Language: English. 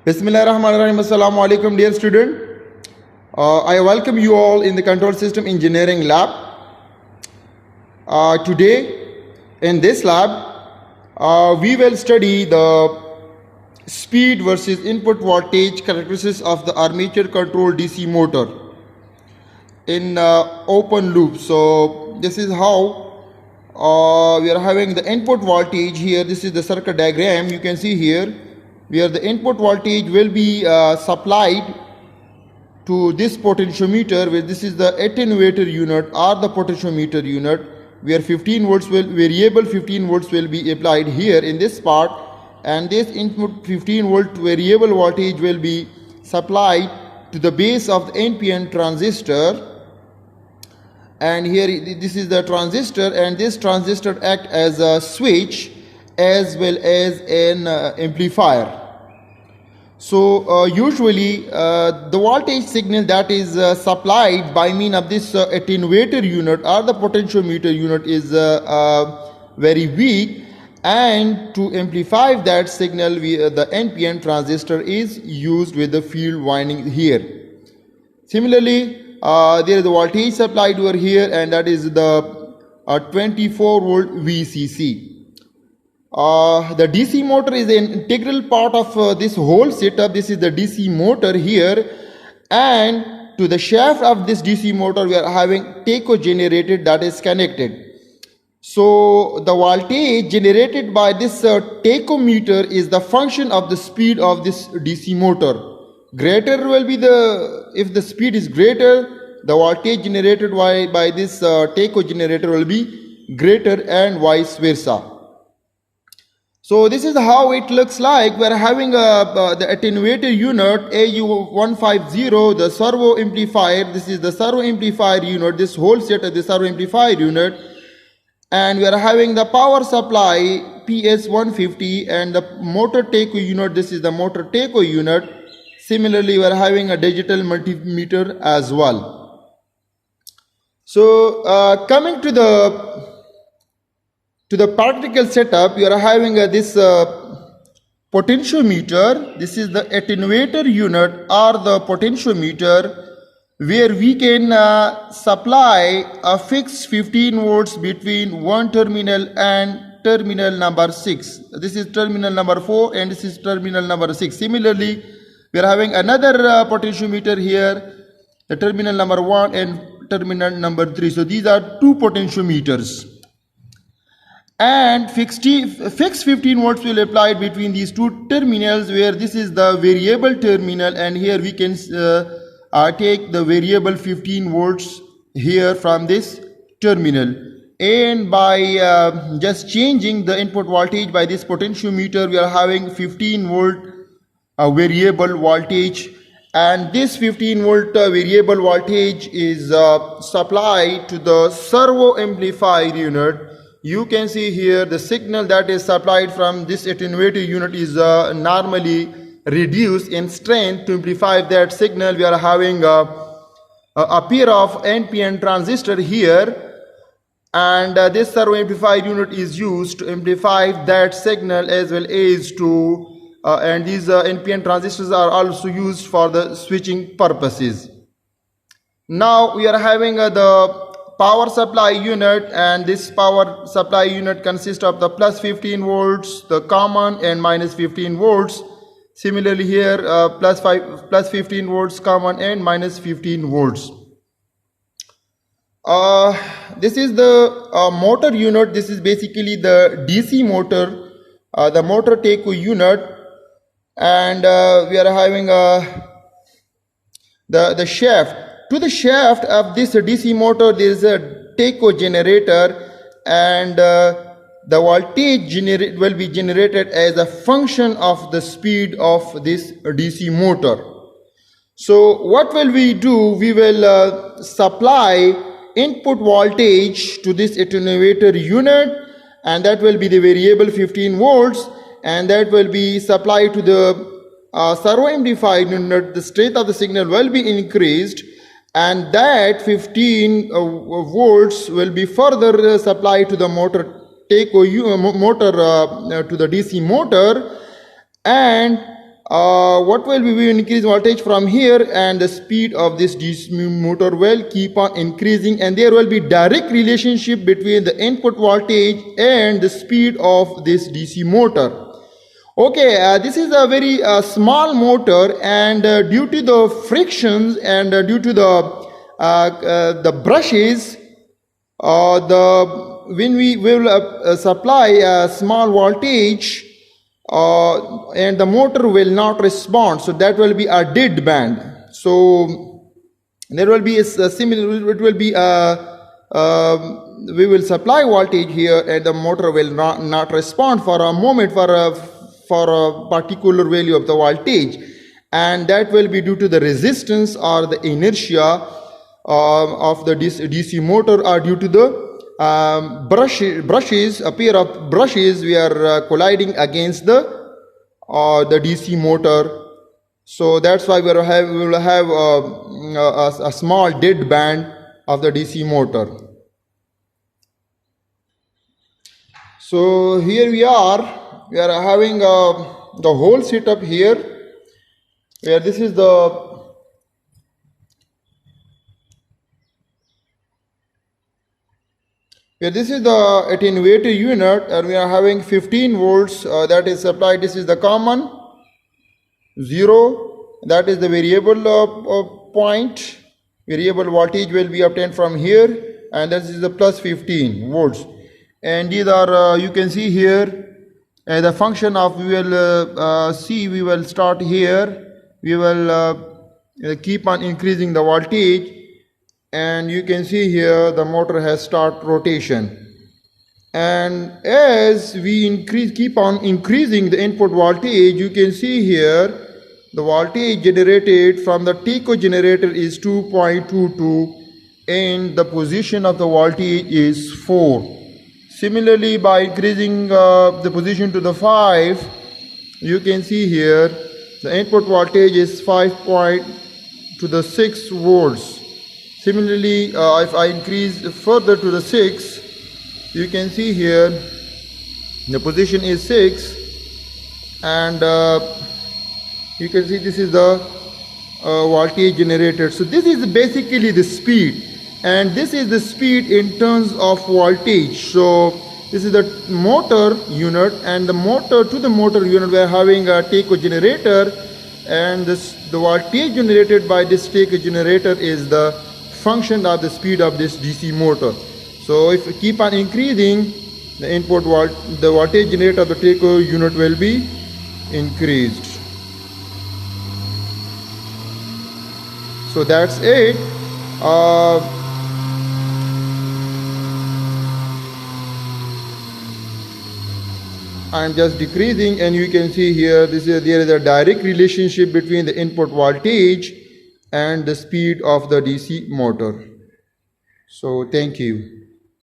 Bismillahirrahmanirrahim. Assalamu alaikum, dear student. I welcome you all in the Control System Engineering lab. Today, in this lab, we will study the speed versus input voltage characteristics of the armature control DC motor in open loop. So this is how we are having the input voltage here. This is the circuit diagram you can see here, where the input voltage will be supplied to this potentiometer, where this is the attenuator unit or the potentiometer unit, where 15 volts will variable 15 volts will be applied here in this part, and this input 15 volt variable voltage will be supplied to the base of the NPN transistor. And here this is the transistor, and this transistor act as a switch as well as an amplifier. So usually the voltage signal that is supplied by means of this attenuator unit or the potentiometer unit is very weak, and to amplify that signal the NPN transistor is used with the field winding here. Similarly, there is a voltage supplied over here, and that is the 24 volt VCC. The DC motor is an integral part of this whole setup. This is the DC motor here, and to the shaft of this DC motor we are having tacho generator that is connected. So the voltage generated by this tachometer is the function of the speed of this DC motor. Greater will be if the speed is greater, the voltage generated by this tacho generator will be greater, and vice versa. So this is how it looks like. We are having the attenuator unit AU150, the servo amplifier. This is the servo amplifier unit, this whole set of the servo amplifier unit. And we are having the power supply PS150 and the motor tacho unit. This is the motor tacho unit. Similarly, we are having a digital multimeter as well. So coming to the practical setup, you are having this potentiometer. This is the attenuator unit or the potentiometer, where we can supply a fixed 15 volts between one terminal and terminal number 6. This is terminal number 4 and this is terminal number 6. Similarly, we are having another potentiometer here, the terminal number 1 and terminal number 3. So these are two potentiometers. And fixed 15 volts will apply between these two terminals, where this is the variable terminal, and here we can take the variable 15 volts here from this terminal. And by just changing the input voltage by this potentiometer, we are having 15 volt variable voltage, and this 15 volt variable voltage is supplied to the servo amplifier unit. You can see here the signal that is supplied from this attenuator unit is normally reduced in strength. To amplify that signal, we are having a pair of NPN transistor here, and this servo amplifier unit is used to amplify that signal as well as to and these NPN transistors are also used for the switching purposes. Now we are having the power supply unit, and this power supply unit consists of the plus 15 volts, the common, and minus 15 volts. Similarly here plus 15 volts common and minus 15 volts. This is the motor unit. This is basically the DC motor, the motor tacho unit, and we are having the shaft. To the shaft of this DC motor there is a tacho generator, and the voltage will be generated as a function of the speed of this DC motor. So what will we do? We will supply input voltage to this attenuator unit, and that will be the variable 15 volts, and that will be supplied to the servo amplifier unit. The strength of the signal will be increased, and that 15 volts will be further supplied to the motor tacho to the DC motor, and what will be, we will increase voltage from here, and the speed of this DC motor will keep on increasing, and there will be direct relationship between the input voltage and the speed of this DC motor. Okay, this is a very small motor, and due to the frictions and due to the brushes, when we will supply a small voltage, and the motor will not respond, so that will be a dead band. So there will be a similar, it will be we will supply voltage here, and the motor will not respond for a moment, for a particular value of the voltage, and that will be due to the resistance or the inertia of the DC motor, or due to the brushes, a pair of brushes we are colliding against the DC motor. So that's why we will have a small dead band of the DC motor. So here we are having the whole setup here, where this is the attenuator unit, and we are having 15 volts that is supplied. This is the common 0, that is the variable point. Variable voltage will be obtained from here, and this is the plus 15 volts. And these are you can see here the function of, we will see, we will start here, we will keep on increasing the voltage, and you can see here the motor has start rotation, and as we keep on increasing the input voltage, you can see here the voltage generated from the tacho generator is 2.22, and the position of the voltage is 4. Similarly, by increasing the position to the 5, you can see here the input voltage is 5.6 volts. Similarly, if I increase further to the 6, you can see here the position is 6, and you can see this is the voltage generated. So this is basically the speed, and this is the speed in terms of voltage. So this is the motor unit, and the motor unit we are having a tacho generator, and the voltage generated by this tacho generator is the function of the speed of this DC motor. So if we keep on increasing the the voltage generated of the tacho unit will be increased. So that's it. I'm just decreasing, and you can see here there is a direct relationship between the input voltage and the speed of the DC motor. So thank you.